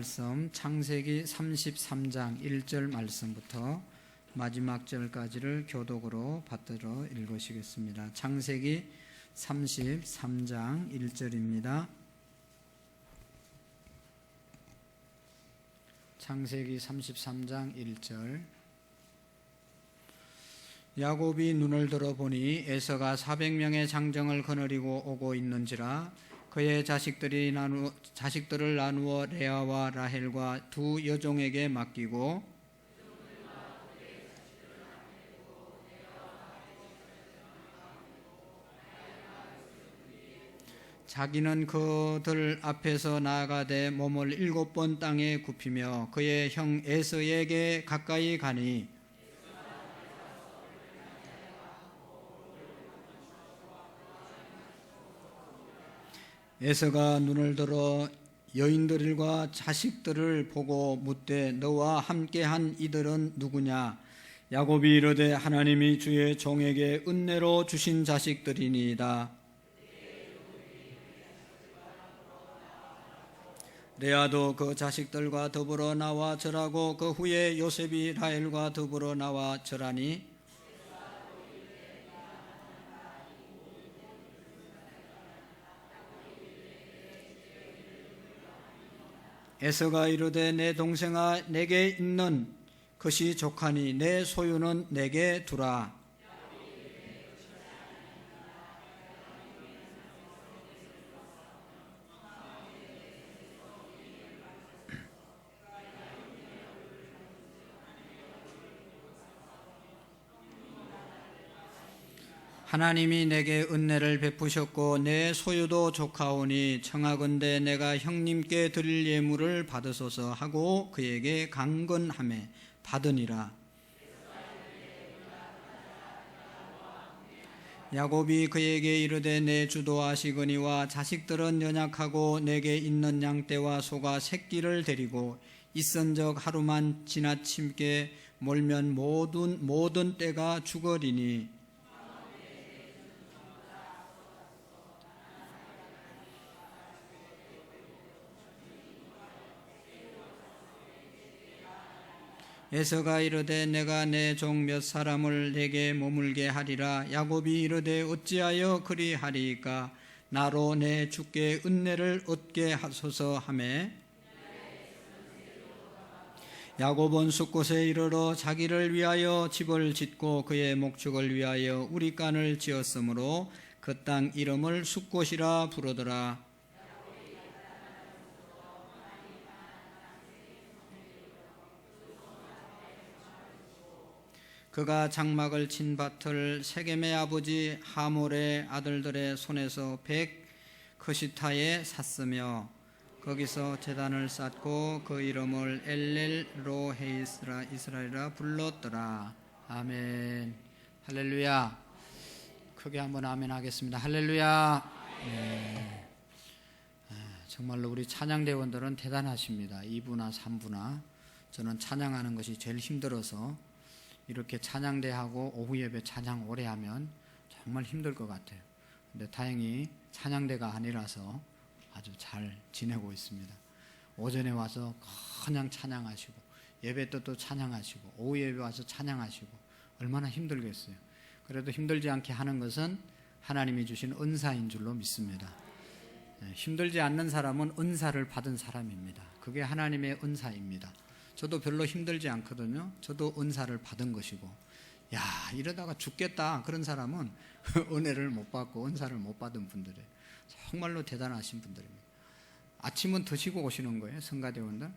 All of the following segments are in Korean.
말씀 창세기 33장 1절 말씀부터 마지막 절까지를 교독으로 받들어 읽으시겠습니다. 창세기 33장 1절입니다. 창세기 33장 1절. 야곱이 눈을 들어 보니 에서가 400명의 장정을 거느리고 오고 있는지라. 그의 자식들을 나누어 레아와 라헬과 두 여종에게 맡기고 자기는 그들 앞에서 나아가되 몸을 7번 땅에 굽히며 그의 형 에서에게 가까이 가니 에서가 눈을 들어 여인들과 자식들을 보고 묻되 너와 함께한 이들은 누구냐? 야곱이 이르되 하나님이 주의 종에게 은혜로 주신 자식들이니이다. 레아도 그 자식들과 더불어 나와 절하고 그 후에 요셉이 라헬과 더불어 나와 절하니 에서가 이르되 내 동생아 내게 있는 것이 족하니 내 소유는 내게 두라. 하나님이 내게 은혜를 베푸셨고 내 소유도 족하오니 청하건대 내가 형님께 드릴 예물을 받으소서 하고 그에게 강건하매 받으니라. 야곱이 그에게 이르되 내 주도 아시거니와 자식들은 연약하고 내게 있는 양떼와 소가 새끼를 데리고 있은적 하루만 지나침께 몰면 모든 떼가 죽으리니 에서가 이르되 내가 내 종 몇 사람을 내게 머물게 하리라. 야곱이 이르되 어찌하여 그리하리이까? 나로 내 주께 은혜를 얻게 하소서 하매 야곱은 숫곳에 이르러 자기를 위하여 집을 짓고 그의 목축을 위하여 우리간을 지었으므로 그 땅 이름을 숫곳이라 부르더라. 그가 장막을 친 밭을 세겜의 아버지 하몰의 아들들의 손에서 100크시타에 샀으며 거기서 제단을 쌓고 그 이름을 엘렐 로헤 이스라엘이라 불렀더라. 아멘. 할렐루야. 크게 한번 아멘 하겠습니다. 할렐루야. 네. 정말로 우리 찬양대원들은 대단하십니다. 2부나 3부나 저는 찬양하는 것이 제일 힘들어서 이렇게 찬양대하고 오후 예배 찬양 오래 하면 정말 힘들 것 같아요. 근데 다행히 찬양대가 아니라서 아주 잘 지내고 있습니다. 오전에 와서 그냥 찬양하시고 예배 때 또 찬양하시고 오후 예배 와서 찬양하시고 얼마나 힘들겠어요. 그래도 힘들지 않게 하는 것은 하나님이 주신 은사인 줄로 믿습니다. 힘들지 않는 사람은 은사를 받은 사람입니다. 그게 하나님의 은사입니다. 저도 별로 힘들지 않거든요. 저도 은사를 받은 것이고, 야 이러다가 죽겠다 그런 사람은 은혜를 못 받고 은사를 못 받은 분들이에요. 정말로 대단하신 분들입니다. 아침은 드시고 오시는 거예요, 성가대원들.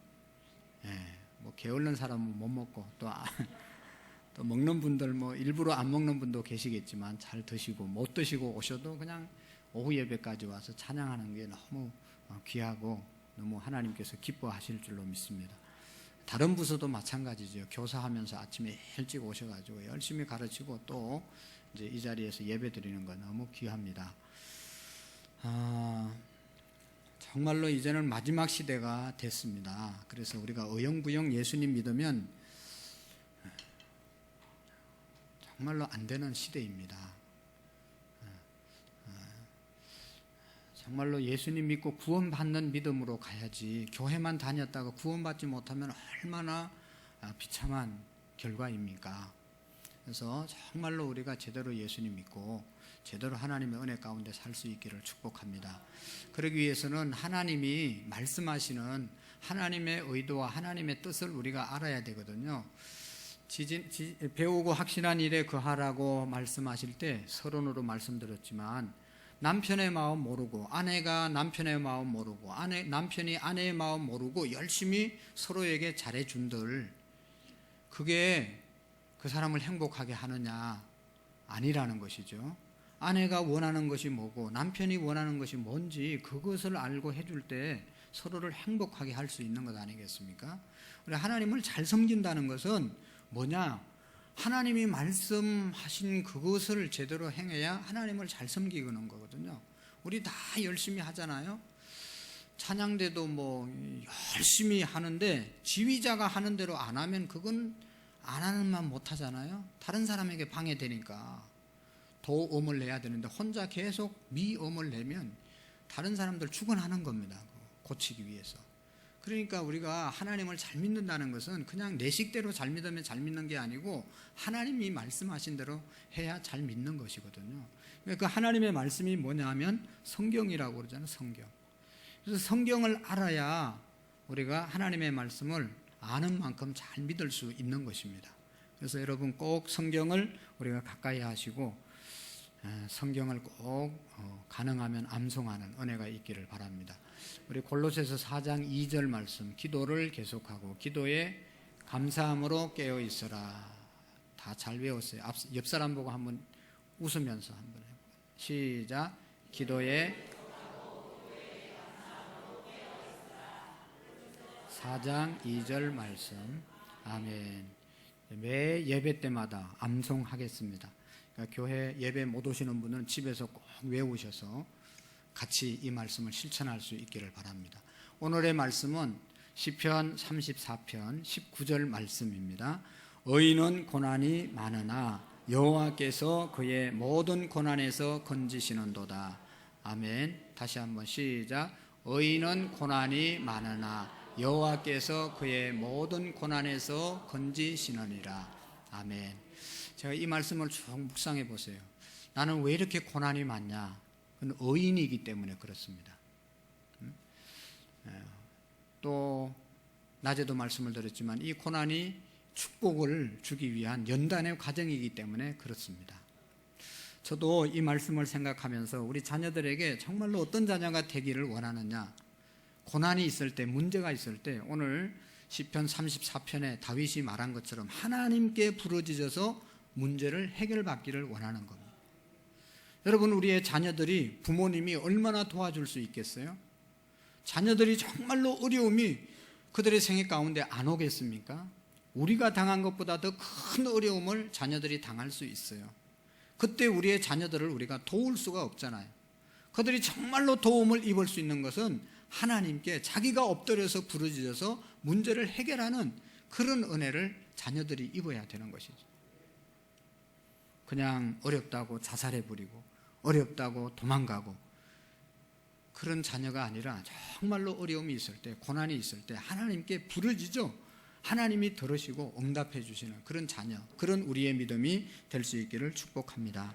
뭐 게을른 사람은 못 먹고 또 먹는 분들 뭐 일부러 안 먹는 분도 계시겠지만 잘 드시고 못 드시고 오셔도 그냥 오후 예배까지 와서 찬양하는 게 너무 귀하고 너무 하나님께서 기뻐하실 줄로 믿습니다. 다른 부서도 마찬가지죠. 교사하면서 아침에 일찍 오셔가지고 열심히 가르치고 또 이제 이 자리에서 예배 드리는 건 너무 귀합니다. 정말로 이제는 마지막 시대가 됐습니다. 그래서 우리가 어영부영 예수님 믿으면 정말로 안 되는 시대입니다. 정말로 예수님 믿고 구원받는 믿음으로 가야지 교회만 다녔다가 구원받지 못하면 얼마나 비참한 결과입니까? 그래서 정말로 우리가 제대로 예수님 믿고 제대로 하나님의 은혜 가운데 살 수 있기를 축복합니다. 그러기 위해서는 하나님이 말씀하시는 하나님의 의도와 하나님의 뜻을 우리가 알아야 되거든요. 배우고 확신한 일에 거하라고 말씀하실 때 서론으로 말씀드렸지만 남편의 마음 모르고 아내가 남편의 마음 모르고 남편이 아내의 마음 모르고 열심히 서로에게 잘해준들 그게 그 사람을 행복하게 하느냐? 아니라는 것이죠. 아내가 원하는 것이 뭐고 남편이 원하는 것이 뭔지 그것을 알고 해줄 때 서로를 행복하게 할 수 있는 것 아니겠습니까? 우리 하나님을 잘 섬긴다는 것은 뭐냐? 하나님이 말씀하신 그것을 제대로 행해야 하나님을 잘 섬기는 거거든요. 우리 다 열심히 하잖아요. 찬양대도 뭐 열심히 하는데 지휘자가 하는 대로 안 하면 그건 안 하는 만 못 하잖아요. 다른 사람에게 방해되니까 도음을 내야 되는데 혼자 계속 미음을 내면 다른 사람들 죽어나는 겁니다. 고치기 위해서. 그러니까 우리가 하나님을 잘 믿는다는 것은 그냥 내 식대로 잘 믿으면 잘 믿는 게 아니고 하나님이 말씀하신 대로 해야 잘 믿는 것이거든요. 그 하나님의 말씀이 뭐냐면 성경이라고 그러잖아요. 성경. 그래서 성경을 알아야 우리가 하나님의 말씀을 아는 만큼 잘 믿을 수 있는 것입니다. 그래서 여러분 꼭 성경을 우리가 가까이 하시고 성경을 꼭 가능하면 암송하는 은혜가 있기를 바랍니다. 우리 골로새서 4장 2절 말씀, 기도를 계속하고 기도에 감사함으로 깨어 있어라. 다 잘 외웠어요. 옆 사람 보고 한번 웃으면서 한번 해볼게요. 시작. 기도에 4장 2절 말씀. 아멘. 매 예배 때마다 암송하겠습니다. 그러니까 교회 예배 못 오시는 분은 집에서 꼭 외우셔서 같이 이 말씀을 실천할 수 있기를 바랍니다. 오늘의 말씀은 시편 34편 19절 말씀입니다. 의인은 고난이 많으나 여호와께서 그의 모든 고난에서 건지시는도다. 아멘. 다시 한번 시작. 의인은 고난이 많으나 여호와께서 그의 모든 고난에서 건지시느니라. 아멘. 제가 이 말씀을 쭉 묵상해 보세요. 나는 왜 이렇게 고난이 많냐? 그건 의인이기 때문에 그렇습니다. 또 낮에도 말씀을 드렸지만 이 고난이 축복을 주기 위한 연단의 과정이기 때문에 그렇습니다. 저도 이 말씀을 생각하면서 우리 자녀들에게 정말로 어떤 자녀가 되기를 원하느냐, 고난이 있을 때, 문제가 있을 때 오늘 시편 34편에 다윗이 말한 것처럼 하나님께 부르짖어서 문제를 해결받기를 원하는 겁니다. 여러분, 우리의 자녀들이 부모님이 얼마나 도와줄 수 있겠어요? 자녀들이 정말로 어려움이 그들의 생애 가운데 안 오겠습니까? 우리가 당한 것보다 더 큰 어려움을 자녀들이 당할 수 있어요. 그때 우리의 자녀들을 우리가 도울 수가 없잖아요. 그들이 정말로 도움을 입을 수 있는 것은 하나님께 자기가 엎드려서 부르짖어서 문제를 해결하는 그런 은혜를 자녀들이 입어야 되는 것이죠. 그냥 어렵다고 자살해버리고 어렵다고 도망가고 그런 자녀가 아니라 정말로 어려움이 있을 때, 고난이 있을 때 하나님께 부르짖어 하나님이 들으시고 응답해 주시는 그런 자녀, 그런 우리의 믿음이 될 수 있기를 축복합니다.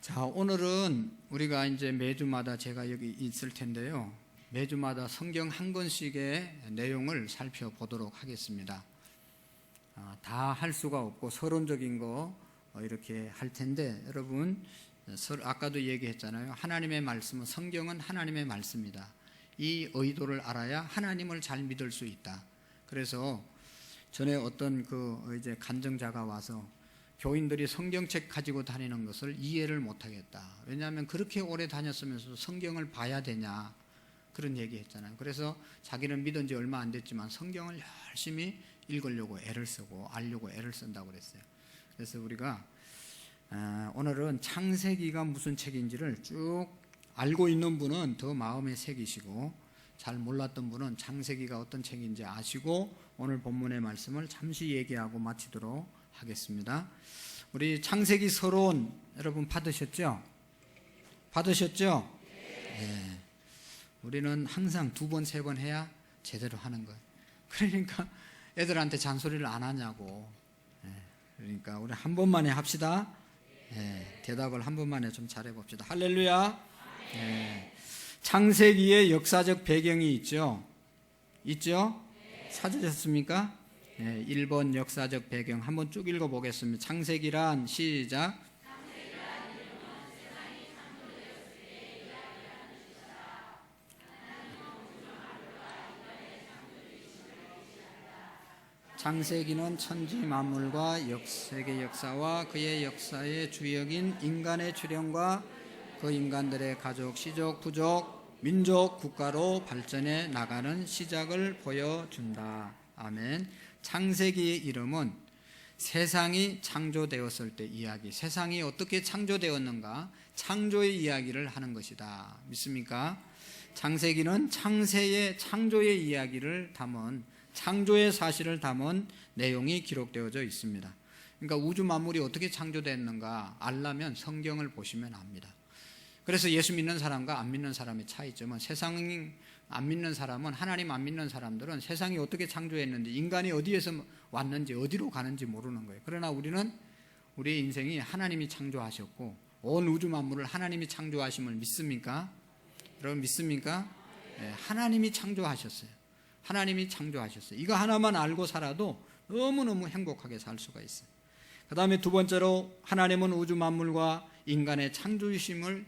자, 오늘은 우리가 이제 매주마다 제가 여기 있을 텐데요. 매주마다 성경 한 권씩의 내용을 살펴보도록 하겠습니다. 다 할 수가 없고 서론적인 거 이렇게 할 텐데, 여러분 아까도 얘기했잖아요. 하나님의 말씀은, 성경은 하나님의 말씀이다. 이 의도를 알아야 하나님을 잘 믿을 수 있다. 그래서 전에 어떤 이제 간증자가 와서 교인들이 성경책 가지고 다니는 것을 이해를 못하겠다. 왜냐하면 그렇게 오래 다녔으면서 성경을 봐야 되냐, 그런 얘기 했잖아요. 그래서 자기는 믿은 지 얼마 안 됐지만 성경을 열심히 읽으려고 애를 쓰고 알려고 애를 쓴다고 그랬어요. 그래서 우리가 오늘은 창세기가 무슨 책인지를 쭉 알고 있는 분은 더 마음에 새기시고, 잘 몰랐던 분은 창세기가 어떤 책인지 아시고 오늘 본문의 말씀을 잠시 얘기하고 마치도록 하겠습니다. 우리 창세기 서론 여러분 받으셨죠? 받으셨죠? 예. 우리는 항상 2번, 3번 해야 제대로 하는 거예요. 그러니까 애들한테 잔소리를 안 하냐고. 예. 그러니까 우리 한 번만에 합시다. 예. 대답을 한 번만에 좀 잘해 봅시다. 할렐루야. 예. 창세기의 역사적 배경이 있죠? 있죠? 찾으셨습니까? 예. 1번 역사적 배경 한번 쭉 읽어보겠습니다. 창세기란 시작. 창세기는 천지 만물과 세계 역사와 그의 역사의 주역인 인간의 출현과 그 인간들의 가족, 시족, 부족, 민족, 국가로 발전해 나가는 시작을 보여준다. 아멘. 창세기의 이름은 세상이 창조되었을 때 이야기, 세상이 어떻게 창조되었는가, 창조의 이야기를 하는 것이다. 믿습니까? 창세기는 창세의 창조의 이야기를 담은, 창조의 사실을 담은 내용이 기록되어져 있습니다. 그러니까 우주 만물이 어떻게 창조됐는가 알려면 성경을 보시면 압니다. 그래서 예수 믿는 사람과 안 믿는 사람의 차이점은, 세상 안 믿는 사람은, 하나님 안 믿는 사람들은 세상이 어떻게 창조했는지, 인간이 어디에서 왔는지, 어디로 가는지 모르는 거예요. 그러나 우리는 우리의 인생이 하나님이 창조하셨고 온 우주 만물을 하나님이 창조하심을 믿습니까? 여러분 믿습니까? 네, 하나님이 창조하셨어요. 하나님이 창조하셨어요. 이거 하나만 알고 살아도 너무너무 행복하게 살 수가 있어요. 그 다음에 2번째로 하나님은 우주 만물과 인간의 창조심을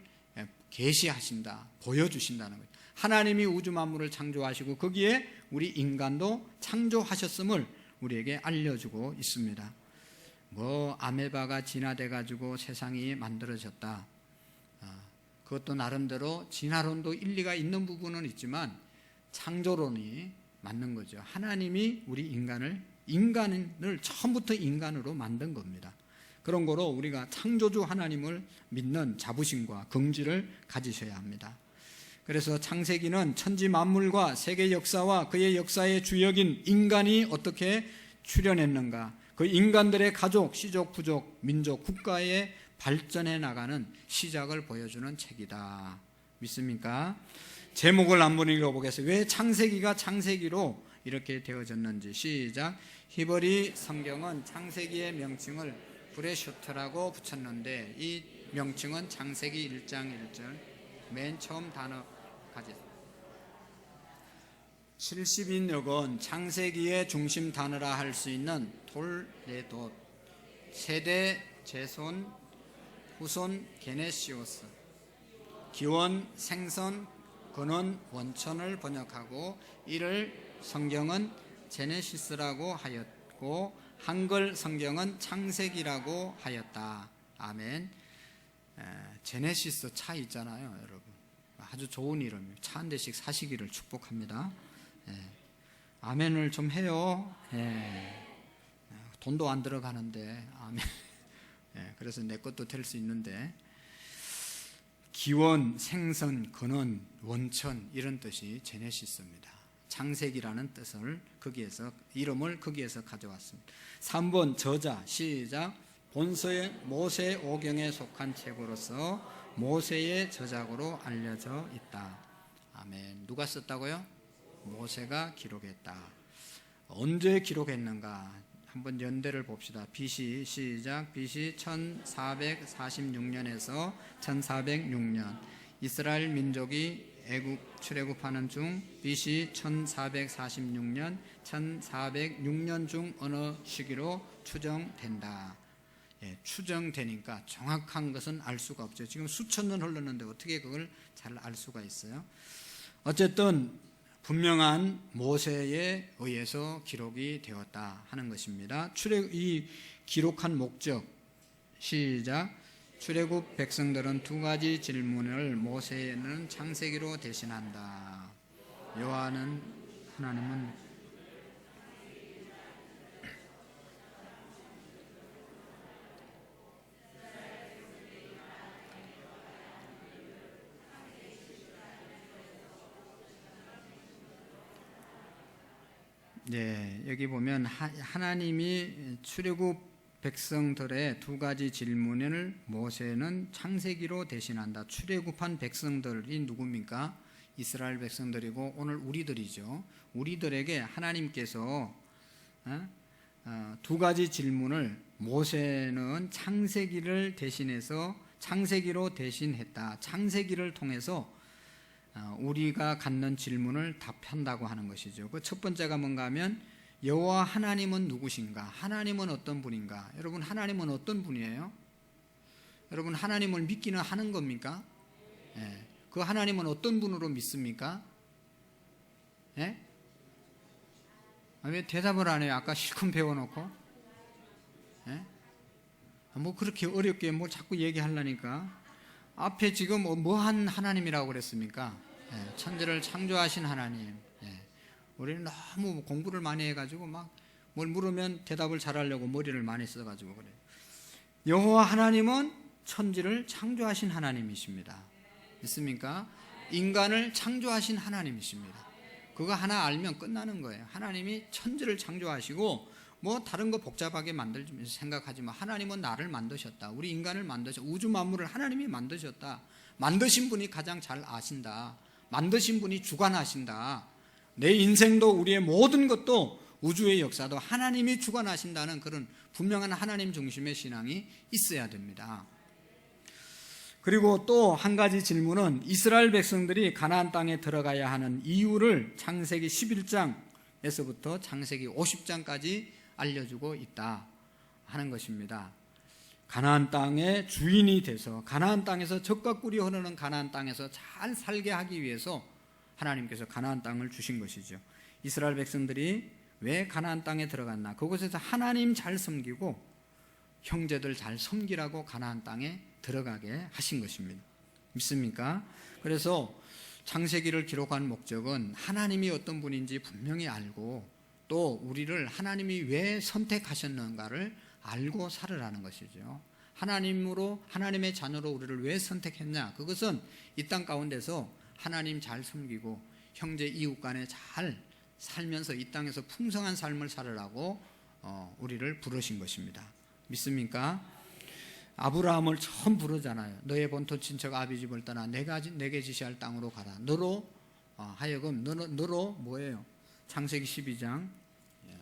계시하신다, 보여주신다는 거예요. 하나님이 우주 만물을 창조하시고 거기에 우리 인간도 창조하셨음을 우리에게 알려주고 있습니다. 아메바가 진화돼 가지고 세상이 만들어졌다. 그것도 나름대로 진화론도 일리가 있는 부분은 있지만 창조론이 맞는 거죠. 하나님이 우리 인간을 처음부터 인간으로 만든 겁니다. 그런 거로 우리가 창조주 하나님을 믿는 자부심과 긍지를 가지셔야 합니다. 그래서 창세기는 천지 만물과 세계 역사와 그의 역사의 주역인 인간이 어떻게 출현했는가, 그 인간들의 가족, 시족, 부족, 민족, 국가의 발전해 나가는 시작을 보여주는 책이다. 믿습니까? 제목을 한번 읽어보겠습니다. 왜 창세기가 창세기로 이렇게 되어졌는지. 시작. 히브리 성경은 창세기의 명칭을 브레쇼트라고 붙였는데 이 명칭은 창세기 1장 1절 맨 처음 단어 가지. 70인역은 창세기의 중심 단어라 할 수 있는 톨레도, 세대, 제손, 후손, 게네시오스, 기원, 생선, 근원, 원천을 번역하고 이를 성경은 제네시스라고 하였고 한글 성경은 창세기라고 하였다. 아멘. 제네시스 차 있잖아요, 여러분. 아주 좋은 이름이에요. 차 한 대씩 사시기를 축복합니다. 아멘을 좀 해요. 돈도 안 들어가는데 아멘. 그래서 내 것도 될 수 있는데, 기원, 생선, 근원, 원천 이런 뜻이 제네시스입니다. 창세기라는 뜻을 이름을 거기에서 가져왔습니다. 3번 저자. 시작. 본서의 모세 오경에 속한 책으로서 모세의 저작으로 알려져 있다. 아멘. 누가 썼다고요? 모세가 기록했다. 언제 기록했는가? 한번 연대를 봅시다. BC 시작. BC 1446년에서 1406년 이스라엘 민족이 애굽 출애굽하는 중 BC 1446년 1406년 중 어느 시기로 추정된다. 추정되니까 정확한 것은 알 수가 없죠. 지금 수천 년 흘렀는데 어떻게 그걸 잘 알 수가 있어요? 어쨌든 분명한 모세에 의해서 기록이 되었다 하는 것입니다. 이 기록한 목적. 시작. 출애굽 백성들은 2가지 질문을 모세는 창세기로 대신한다. 여호와는 하나님은 여기 보면 하나님이 출애굽 백성들의 두 가지 질문을 모세는 창세기로 대신한다. 출애굽한 백성들이 누굽니까? 이스라엘 백성들이고 오늘 우리들이죠. 우리들에게 하나님께서 두 가지 질문을 모세는 창세기를 대신해서 창세기로 대신했다. 창세기를 통해서 우리가 갖는 질문을 답한다고 하는 것이죠. 그 첫 번째가 뭔가 하면 여호와 하나님은 누구신가? 하나님은 어떤 분인가? 여러분, 하나님은 어떤 분이에요? 여러분, 하나님을 믿기는 하는 겁니까? 예. 그 하나님은 어떤 분으로 믿습니까? 예? 왜 대답을 안 해요? 아까 실컷 배워놓고. 예? 뭐 그렇게 어렵게 뭐 자꾸 얘기하려니까. 앞에 지금 뭐한 하나님이라고 그랬습니까? 예. 천지를 창조하신 하나님. 예. 우리는 너무 공부를 많이 해가지고 막 뭘 물으면 대답을 잘하려고 머리를 많이 써가지고 그래요. 여호와 하나님은 천지를 창조하신 하나님이십니다. 믿습니까? 인간을 창조하신 하나님이십니다. 그거 하나 알면 끝나는 거예요. 하나님이 천지를 창조하시고 뭐 다른 거 복잡하게 만들면서 생각하지 마. 하나님은 나를 만드셨다. 우리 인간을 만드셨다. 우주 만물을 하나님이 만드셨다. 만드신 분이 가장 잘 아신다. 만드신 분이 주관하신다. 내 인생도 우리의 모든 것도 우주의 역사도 하나님이 주관하신다는 그런 분명한 하나님 중심의 신앙이 있어야 됩니다. 그리고 또 한 가지 질문은 이스라엘 백성들이 가나안 땅에 들어가야 하는 이유를 창세기 11장에서부터 창세기 50장까지 알려주고 있다 하는 것입니다. 가나안 땅의 주인이 돼서 가나안 땅에서 젖과 꿀이 흐르는 가나안 땅에서 잘 살게 하기 위해서 하나님께서 가나안 땅을 주신 것이죠. 이스라엘 백성들이 왜 가나안 땅에 들어갔나? 그곳에서 하나님 잘 섬기고 형제들 잘 섬기라고 가나안 땅에 들어가게 하신 것입니다. 믿습니까? 그래서 창세기를 기록한 목적은 하나님이 어떤 분인지 분명히 알고 또 우리를 하나님이 왜 선택하셨는가를 알고 살으라는 것이죠. 하나님으로, 하나님의 자녀로 우리를 왜 선택했냐? 그것은 이 땅 가운데서 하나님 잘 섬기고 형제 이웃 간에 잘 살면서 이 땅에서 풍성한 삶을 살으라고 우리를 부르신 것입니다. 믿습니까? 아브라함을 처음 부르잖아요. 너의 본토 친척 아비 집을 떠나 내게 지시할 땅으로 가라. 너로 하여금 너로 뭐예요? 창세기 12장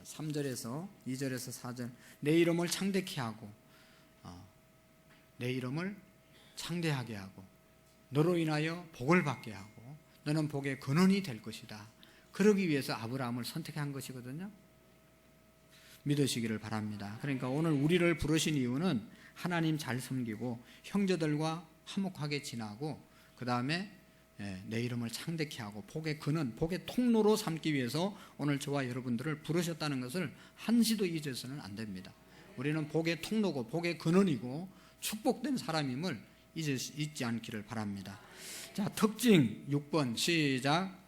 3절에서 2절에서 4절 내 이름을 창대케 하고 내 이름을 창대하게 하고 너로 인하여 복을 받게 하고 너는 복의 근원이 될 것이다. 그러기 위해서 아브라함을 선택한 것이거든요. 믿으시기를 바랍니다. 그러니까 오늘 우리를 부르신 이유는 하나님 잘 섬기고 형제들과 화목하게 지나고 그 다음에 내 이름을 창대케 하고 복의 근원, 복의 통로로 삼기 위해서 오늘 저와 여러분들을 부르셨다는 것을 한시도 잊어서는 안 됩니다. 우리는 복의 통로고 복의 근원이고 축복된 사람임을 잊지 않기를 바랍니다. 자, 특징 6번 시작.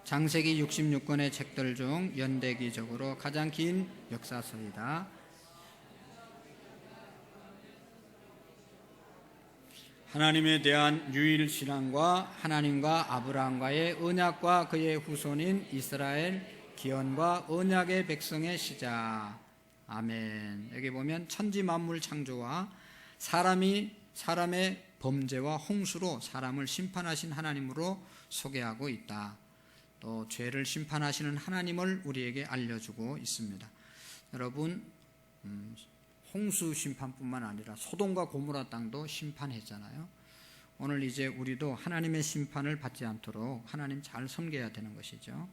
창세기 66권의 책들 중 연대기적으로 가장 긴 역사서이다. 하나님에 대한 유일 신앙과 하나님과 아브라함과의 언약과 그의 후손인 이스라엘 기원과 언약의 백성의 시작. 아멘. 여기 보면 천지 만물 창조와 사람의 범죄와 홍수로 사람을 심판하신 하나님으로 소개하고 있다. 또 죄를 심판하시는 하나님을 우리에게 알려주고 있습니다. 여러분, 홍수 심판뿐만 아니라 소돔과 고모라 땅도 심판했잖아요. 오늘 이제 우리도 하나님의 심판을 받지 않도록 하나님 잘 섬겨야 되는 것이죠.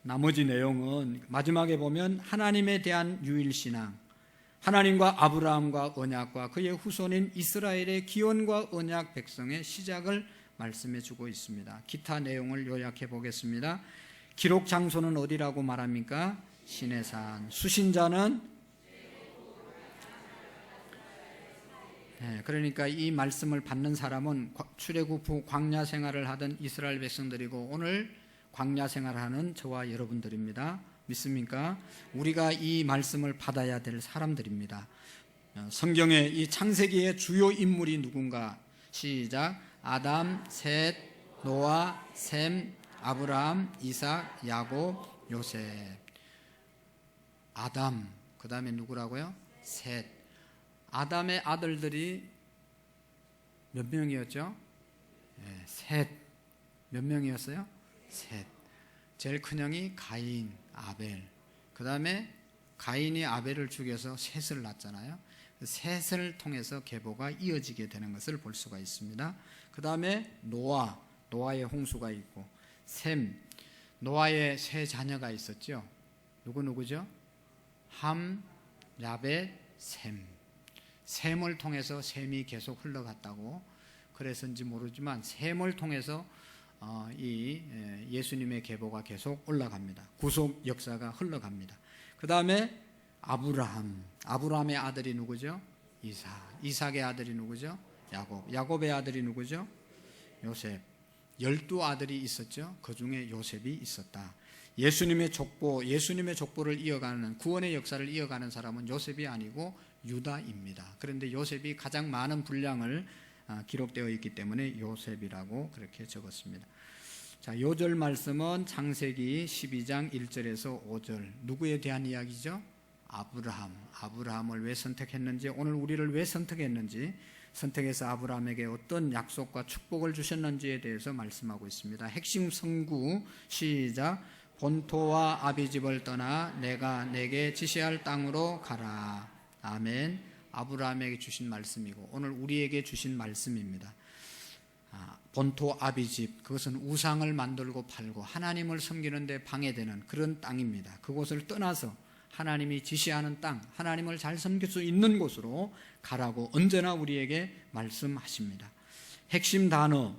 나머지 내용은 마지막에 보면 하나님에 대한 유일신앙, 하나님과 아브라함과 언약과 그의 후손인 이스라엘의 기원과 언약 백성의 시작을 말씀해 주고 있습니다. 기타 내용을 요약해 보겠습니다. 기록 장소는 어디라고 말합니까? 시내산. 수신자는 그러니까 이 말씀을 받는 사람은 출애굽 후 광야 생활을 하던 이스라엘 백성들이고 오늘 광야 생활을 하는 저와 여러분들입니다. 믿습니까? 우리가 이 말씀을 받아야 될 사람들입니다. 성경의 이 창세기의 주요 인물이 누군가? 시작. 아담, 셋, 노아, 셈, 아브라함, 이삭, 야곱, 요셉. 아담, 그 다음에 누구라고요? 셋. 아담의 아들들이 몇 명이었죠? 네, 셋. 몇 명이었어요? 셋. 제일 큰 형이 가인, 아벨. 그 다음에 가인이 아벨을 죽여서 셋을 낳았잖아요. 셋을 통해서 계보가 이어지게 되는 것을 볼 수가 있습니다. 그 다음에 노아의 홍수가 있고, 셈, 노아의 세 자녀가 있었죠. 누구죠? 함, 야벳, 셈. 셈을 통해서 셈이 계속 흘러갔다고, 그래서인지 모르지만 셈을 통해서 이 예수님의 계보가 계속 올라갑니다. 구속 역사가 흘러갑니다. 그 다음에 아브라함의 아들이 누구죠? 이삭의 아들이 누구죠? 야곱의 아들이 누구죠? 요셉. 12아들이 있었죠. 그 중에 요셉이 있었다. 예수님의 족보를 이어가는, 구원의 역사를 이어가는 사람은 요셉이 아니고 유다입니다. 그런데 요셉이 가장 많은 분량을 기록되어 있기 때문에 요셉이라고 그렇게 적었습니다. 자, 요절 말씀은 창세기 12장 1절에서 5절. 누구에 대한 이야기죠? 아브라함을 왜 선택했는지, 오늘 우리를 왜 선택했는지, 선택해서 아브라함에게 어떤 약속과 축복을 주셨는지에 대해서 말씀하고 있습니다. 핵심 성구 시작. 본토와 아비집을 떠나 내가 내게 지시할 땅으로 가라. 아멘. 아브라함에게 주신 말씀이고 오늘 우리에게 주신 말씀입니다. 본토 아비집, 그것은 우상을 만들고 팔고 하나님을 섬기는 데 방해되는 그런 땅입니다. 그곳을 떠나서 하나님이 지시하는 땅, 하나님을 잘 섬길 수 있는 곳으로 가라고 언제나 우리에게 말씀하십니다. 핵심 단어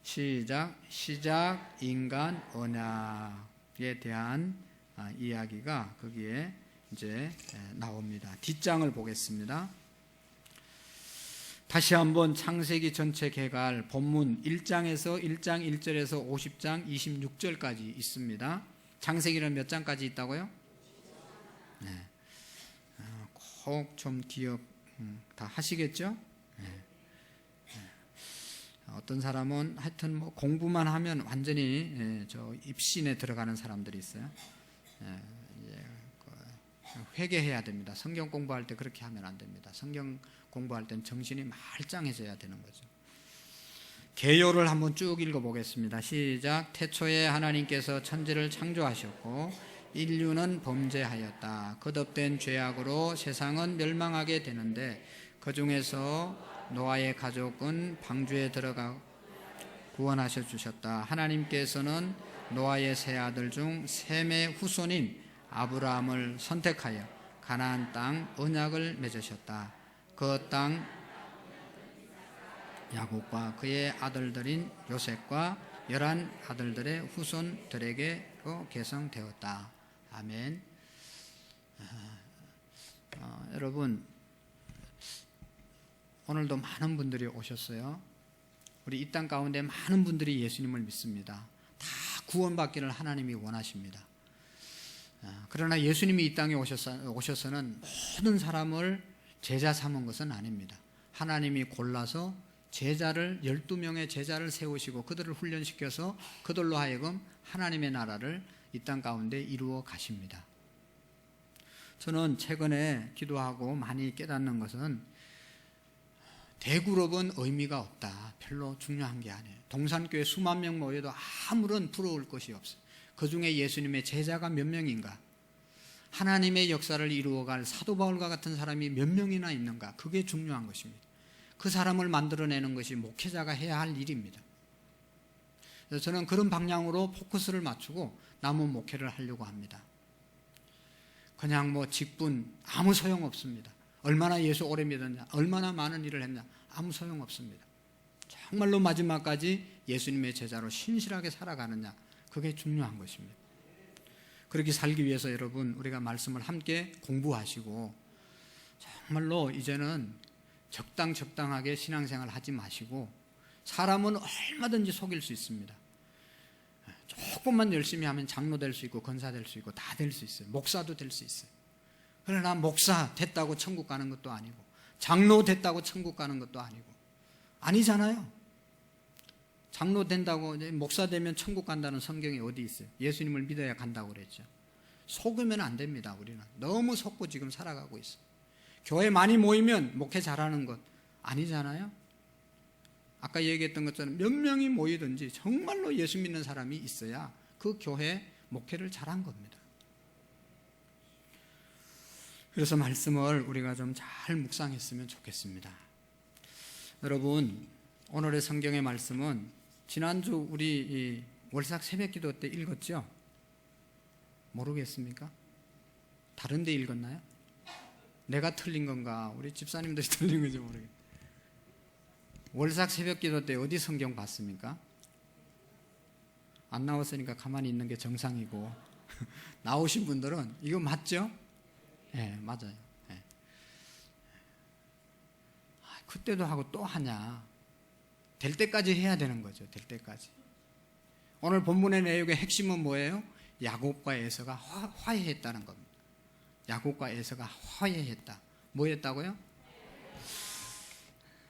시작, 인간, 언약에 대한 이야기가 거기에 이제 나옵니다. 뒷장을 보겠습니다. 다시 한번 창세기 전체 개괄 본문 1장에서 1장 1절에서 50장 26절까지 있습니다. 창세기는 몇 장까지 있다고요? 네. 꼭 좀 기억 다 하시겠죠? 네. 어떤 사람은 하여튼 뭐 공부만 하면 완전히 저 입신에 들어가는 사람들이 있어요. 회개해야 됩니다. 성경 공부할 때 그렇게 하면 안 됩니다. 성경 공부할 땐 정신이 말짱해져야 되는 거죠. 개요를 한번 쭉 읽어보겠습니다. 시작. 태초에 하나님께서 천지를 창조하셨고 인류는 범죄하였다. 거듭된 죄악으로 세상은 멸망하게 되는데 그 중에서 노아의 가족은 방주에 들어가 구원하셔 주셨다. 하나님께서는 노아의 세 아들 중 셈의 후손인 아브라함을 선택하여 가나안 땅 언약을 맺으셨다. 그 땅 야곱과 그의 아들들인 요셉과 11 아들들의 후손들에게로 계승되었다. 아멘. 여러분, 오늘도 많은 분들이 오셨어요. 우리 이 땅 가운데 많은 분들이 예수님을 믿습니다. 다 구원받기를 하나님이 원하십니다. 그러나 예수님이 이 땅에 오셔서는 모든 사람을 제자 삼은 것은 아닙니다. 하나님이 골라서 12명의 제자를 세우시고 그들을 훈련시켜서 그들로 하여금 하나님의 나라를 이 땅 가운데 이루어 가십니다. 저는 최근에 기도하고 많이 깨닫는 것은 대그룹은 의미가 없다. 별로 중요한 게 아니에요. 동산교회 수만 명 모여도 아무런 부러울 것이 없어요. 그 중에 예수님의 제자가 몇 명인가? 하나님의 역사를 이루어갈 사도 바울과 같은 사람이 몇 명이나 있는가? 그게 중요한 것입니다. 그 사람을 만들어내는 것이 목회자가 해야 할 일입니다. 그래서 저는 그런 방향으로 포커스를 맞추고 남은 목회를 하려고 합니다. 그냥 뭐 직분 아무 소용없습니다. 얼마나 예수 오래 믿었냐, 얼마나 많은 일을 했냐, 아무 소용없습니다. 정말로 마지막까지 예수님의 제자로 신실하게 살아가느냐, 그게 중요한 것입니다. 그렇게 살기 위해서 여러분, 우리가 말씀을 함께 공부하시고 정말로 이제는 적당하게 신앙생활 하지 마시고, 사람은 얼마든지 속일 수 있습니다. 조금만 열심히 하면 장로 될 수 있고 권사 될 수 있고 다 될 수 있어요. 목사도 될 수 있어요. 그러나 목사 됐다고 천국 가는 것도 아니고 장로 됐다고 천국 가는 것도 아니고, 아니잖아요. 장로 된다고 목사 되면 천국 간다는 성경이 어디 있어요? 예수님을 믿어야 간다고 그랬죠. 속으면 안 됩니다. 우리는 너무 속고 지금 살아가고 있어요. 교회 많이 모이면 목회 잘하는 것 아니잖아요. 아까 얘기했던 것처럼 몇 명이 모이든지 정말로 예수 믿는 사람이 있어야 그 교회 목회를 잘한 겁니다. 그래서 말씀을 우리가 좀 잘 묵상했으면 좋겠습니다. 여러분, 오늘의 성경의 말씀은 지난주 우리 월삭 새벽기도 때 읽었죠? 모르겠습니까? 다른 데 읽었나요? 내가 틀린 건가? 우리 집사님들이 틀린 건지 모르겠어요. 월삭 새벽기도 때 어디 성경 봤습니까? 안 나왔으니까 가만히 있는 게 정상이고 나오신 분들은 이거 맞죠? 네, 맞아요. 네. 그때도 하고 또 하냐? 될 때까지 해야 되는 거죠. 될 때까지. 오늘 본문의 내용의 핵심은 뭐예요? 야곱과 에서가 화해했다는 겁니다. 야곱과 에서가 화해했다. 뭐 했다고요?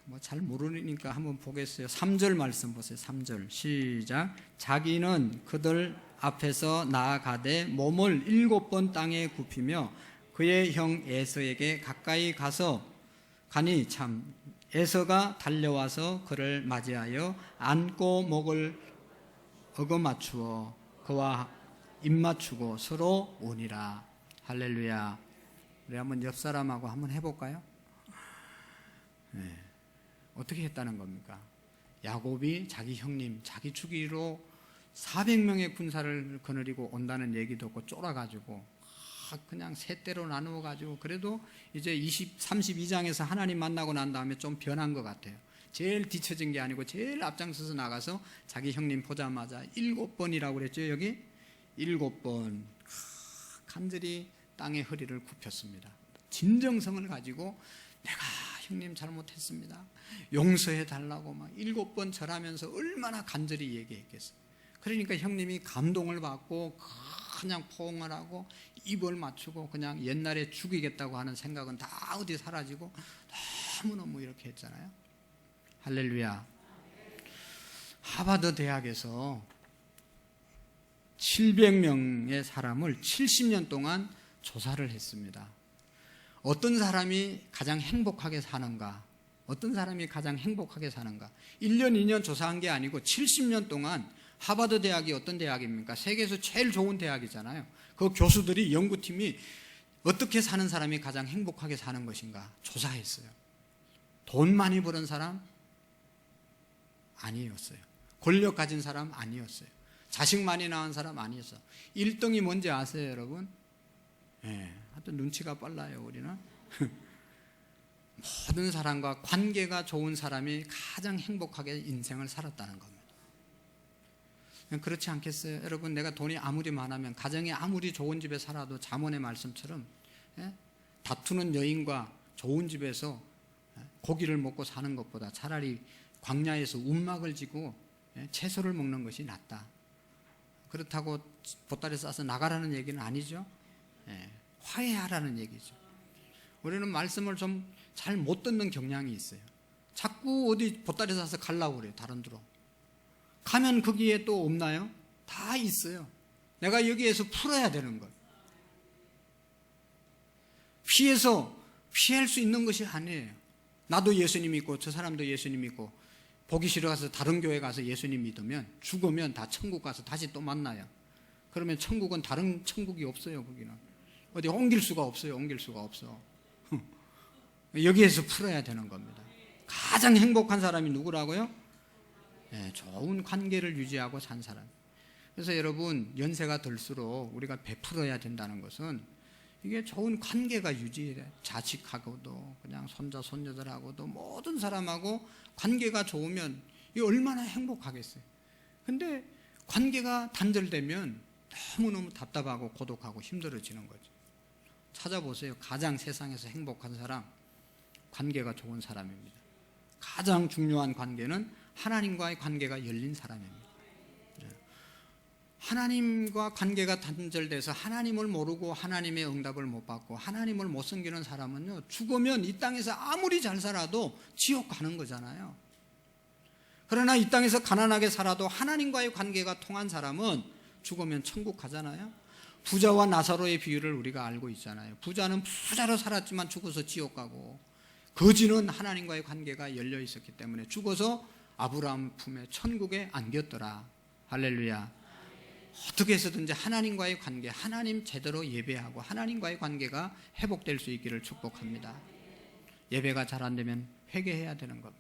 뭐 잘 모르니까 한번 보겠어요. 3절 말씀 보세요. 3절 시작. 자기는 그들 앞에서 나아가되 몸을 7번 땅에 굽히며 그의 형 에서에게 가까이 가니 참 에서가 달려와서 그를 맞이하여 안고 목을 얻어맞추어 그와 입맞추고 서로 우니라. 할렐루야. 우리 한번 옆 사람하고 한번 해볼까요? 네. 어떻게 했다는 겁니까? 야곱이 자기 형님, 자기 죽이로 400명의 군사를 거느리고 온다는 얘기 듣고 쫄아가지고 그냥 세 대로 나누어가지고 그래도 이제 32장에서 하나님 만나고 난 다음에 좀 변한 것 같아요. 제일 뒤처진 게 아니고 제일 앞장서서 나가서 자기 형님 보자마자 7번이라고 그랬죠. 여기 7번 간절히 땅에 허리를 굽혔습니다. 진정성을 가지고 내가 형님 잘못했습니다. 용서해 달라고 막 7번 절하면서 얼마나 간절히 얘기했겠어요. 그러니까 형님이 감동을 받고 그냥 포옹을 하고 입을 맞추고 그냥 옛날에 죽이겠다고 하는 생각은 다 어디 사라지고 너무너무 이렇게 했잖아요. 할렐루야. 하버드 대학에서 700명의 사람을 70년 동안 조사를 했습니다. 어떤 사람이 가장 행복하게 사는가? 어떤 사람이 가장 행복하게 사는가? 1년, 2년 조사한 게 아니고 70년 동안 하버드 대학이 어떤 대학입니까? 세계에서 제일 좋은 대학이잖아요. 그 교수들이 연구팀이 어떻게 사는 사람이 가장 행복하게 사는 것인가 조사했어요. 돈 많이 버는 사람? 아니었어요. 권력 가진 사람? 아니었어요. 자식 많이 낳은 사람? 아니었어요. 1등이 뭔지 아세요, 여러분? 네, 하여튼 눈치가 빨라요, 우리는. 모든 사람과 관계가 좋은 사람이 가장 행복하게 인생을 살았다는 겁니다. 그렇지 않겠어요? 여러분, 내가 돈이 아무리 많으면 가정이 아무리 좋은 집에 살아도 잠언의 말씀처럼 다투는 여인과 좋은 집에서 고기를 먹고 사는 것보다 차라리 광야에서 움막을 지고 채소를 먹는 것이 낫다. 그렇다고 보따리 싸서 나가라는 얘기는 아니죠. 화해하라는 얘기죠. 우리는 말씀을 좀 잘 못 듣는 경향이 있어요. 자꾸 어디 보따리 싸서 가려고 그래요. 다른 데로 가면 거기에 또 없나요? 다 있어요. 내가 여기에서 풀어야 되는 것. 피할 수 있는 것이 아니에요. 나도 예수님 믿고 저 사람도 예수님 믿고 보기 싫어서 다른 교회 가서 예수님 믿으면 죽으면 다 천국 가서 다시 또 만나요. 그러면 천국은 다른 천국이 없어요. 거기는 어디 옮길 수가 없어요. 옮길 수가 없어. 여기에서 풀어야 되는 겁니다. 가장 행복한 사람이 누구라고요? 좋은 관계를 유지하고 산 사람. 그래서 여러분, 연세가 들수록 우리가 베풀어야 된다는 것은 이게 좋은 관계가 유지돼. 자식하고도 그냥 손자 손녀들하고도 모든 사람하고 관계가 좋으면 이게 얼마나 행복하겠어요. 근데 관계가 단절되면 너무너무 답답하고 고독하고 힘들어지는 거죠. 찾아보세요. 가장 세상에서 행복한 사람, 관계가 좋은 사람입니다. 가장 중요한 관계는 하나님과의 관계가 열린 사람입니다. 하나님과 관계가 단절돼서 하나님을 모르고 하나님의 응답을 못 받고 하나님을 못 섬기는 사람은요, 죽으면 이 땅에서 아무리 잘 살아도 지옥 가는 거잖아요. 그러나 이 땅에서 가난하게 살아도 하나님과의 관계가 통한 사람은 죽으면 천국 가잖아요. 부자와 나사로의 비유를 우리가 알고 있잖아요. 부자는 부자로 살았지만 죽어서 지옥 가고, 거지는 하나님과의 관계가 열려 있었기 때문에 죽어서 아브라함 품에 천국에 안겼더라. 할렐루야. 어떻게 해서든지 하나님과의 관계, 하나님 제대로 예배하고 하나님과의 관계가 회복될 수 있기를 축복합니다. 예배가 잘 안 되면 회개해야 되는 것,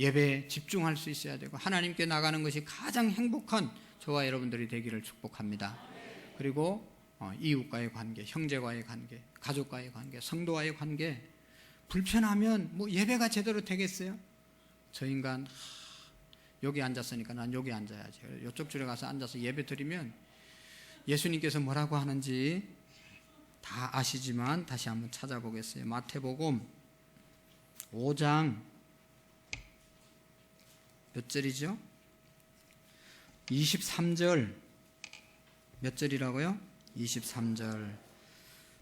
예배에 집중할 수 있어야 되고 하나님께 나가는 것이 가장 행복한 저와 여러분들이 되기를 축복합니다. 그리고 이웃과의 관계, 형제과의 관계, 가족과의 관계, 성도와의 관계, 불편하면 뭐 예배가 제대로 되겠어요? 저 인간 여기 앉았으니까 난 여기 앉아야지, 이쪽 줄에 가서 앉아서 예배 드리면 예수님께서 뭐라고 하는지 다 아시지만 다시 한번 찾아보겠어요. 마태복음 5장 몇 절이죠? 23절. 몇 절이라고요? 23절.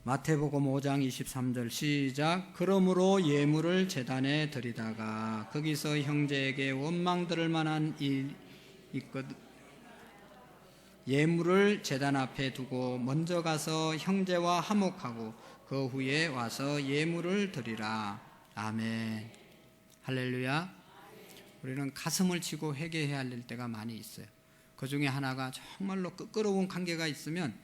마태복음 5장 23절 시작. 그러므로 예물을 제단에 드리다가 거기서 형제에게 원망 들을 만한 일 있거든. 예물을 제단 앞에 두고 먼저 가서 형제와 화목하고 그 후에 와서 예물을 드리라. 아멘. 할렐루야. 우리는 가슴을 치고 회개해야 할 때가 많이 있어요. 그 중에 하나가 정말로 끄끄러운 관계가 있으면,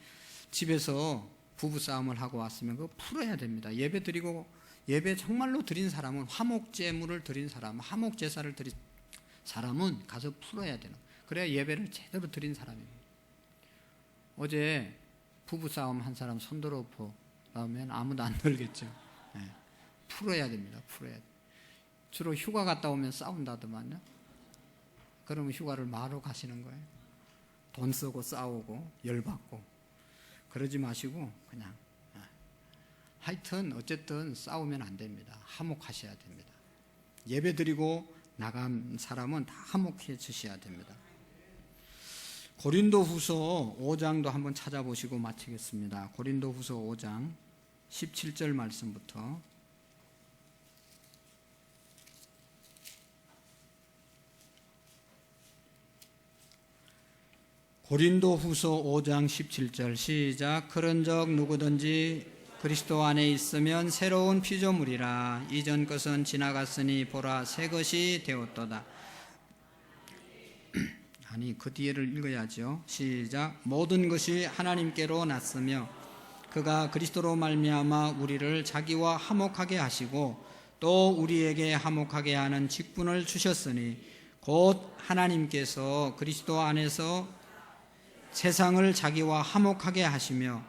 집에서 부부싸움을 하고 왔으면 그거 풀어야 됩니다. 예배 드리고, 예배 정말로 드린 사람은, 화목제물을 드린 사람, 화목제사를 드린 사람은 가서 풀어야 되는, 그래야 예배를 제대로 드린 사람입니다. 어제 부부싸움 한 사람 손들어 보면 아무도 안 들겠죠. 네. 풀어야 됩니다. 풀어야 돼요. 주로 휴가 갔다 오면 싸운다더만요. 그러면 휴가를 마로 가시는 거예요. 돈 쓰고 싸우고 열받고. 그러지 마시고 그냥 하여튼 어쨌든 싸우면 안 됩니다. 화목하셔야 됩니다. 예배 드리고 나간 사람은 다 화목해 주셔야 됩니다. 고린도후서 5장도 한번 찾아보시고 마치겠습니다. 고린도후서 5장 17절 말씀부터. 고린도후서 5장 17절 시작. 그런즉 누구든지 그리스도 안에 있으면 새로운 피조물이라. 이전 것은 지나갔으니 보라 새 것이 되었도다. 아니 그 뒤에를 읽어야죠. 시작. 모든 것이 하나님께로 났으며 그가 그리스도로 말미암아 우리를 자기와 화목하게 하시고 또 우리에게 화목하게 하는 직분을 주셨으니 곧 하나님께서 그리스도 안에서 세상을 자기와 화목하게 하시며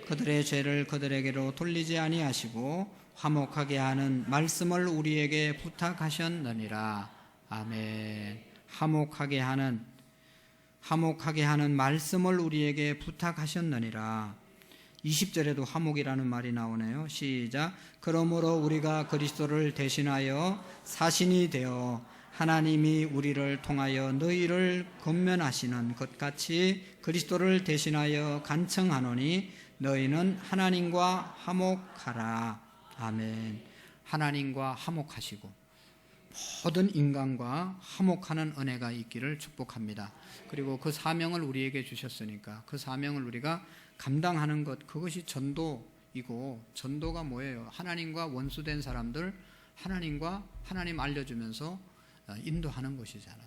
그들의 죄를 그들에게로 돌리지 아니하시고 화목하게 하는 말씀을 우리에게 부탁하셨느니라. 아멘. 화목하게 하는 말씀을 우리에게 부탁하셨느니라. 20절에도 화목이라는 말이 나오네요. 시작. 그러므로 우리가 그리스도를 대신하여 사신이 되어 하나님이 우리를 통하여 너희를 권면하시는 것 같이 그리스도를 대신하여 간청하노니 너희는 하나님과 화목하라. 아멘. 하나님과 화목하시고 모든 인간과 화목하는 은혜가 있기를 축복합니다. 그리고 그 사명을 우리에게 주셨으니까 그 사명을 우리가 감당하는 것, 그것이 전도이고, 전도가 뭐예요? 하나님과 원수된 사람들 하나님 알려주면서 인도하는 것이잖아요.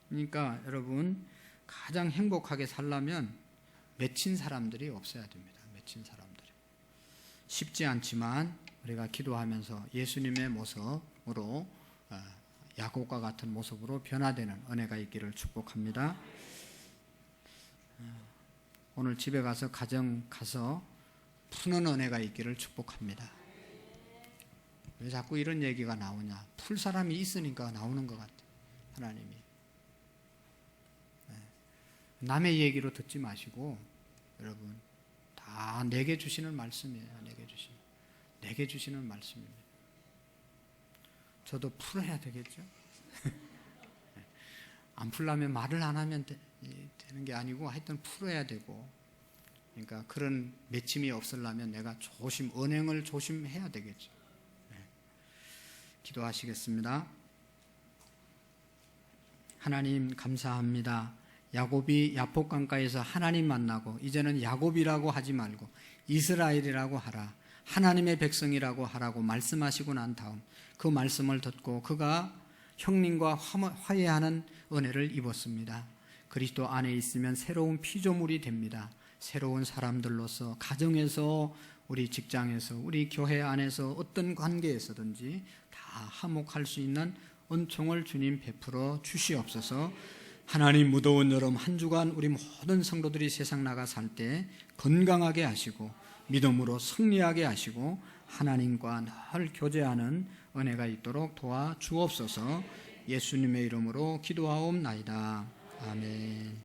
그러니까 여러분 가장 행복하게 살려면 맺힌 사람들이 없어야 됩니다. 맺힌 사람들이. 쉽지 않지만 우리가 기도하면서 예수님의 모습으로, 야곱과 같은 모습으로 변화되는 은혜가 있기를 축복합니다. 오늘 집에 가서 가정 가서 푸는 은혜가 있기를 축복합니다. 왜 자꾸 이런 얘기가 나오냐? 풀 사람이 있으니까 나오는 것 같아요. 하나님이. 남의 얘기로 듣지 마시고 여러분 다 내게 주시는 말씀이에요. 내게 주시는 말씀입니다. 저도 풀어야 되겠죠? 안 풀려면 말을 안 하면 되는 게 아니고 하여튼 풀어야 되고, 그러니까 그런 맺힘이 없으려면 내가 언행을 조심해야 되겠죠. 기도하시겠습니다. 하나님 감사합니다. 야곱이 야복 강가에서 하나님 만나고 이제는 야곱이라고 하지 말고 이스라엘이라고 하라, 하나님의 백성이라고 하라고 말씀하시고 난 다음 그 말씀을 듣고 그가 형님과 화해하는 은혜를 입었습니다. 그리스도 안에 있으면 새로운 피조물이 됩니다. 새로운 사람들로서 가정에서, 우리 직장에서, 우리 교회 안에서 어떤 관계에서든지 다 화목할 수 있는 은총을 주님 베풀어 주시옵소서. 하나님, 무더운 여름 한 주간 우리 모든 성도들이 세상 나가 살 때 건강하게 하시고 믿음으로 승리하게 하시고 하나님과 늘 교제하는 은혜가 있도록 도와 주옵소서. 예수님의 이름으로 기도하옵나이다. 아멘.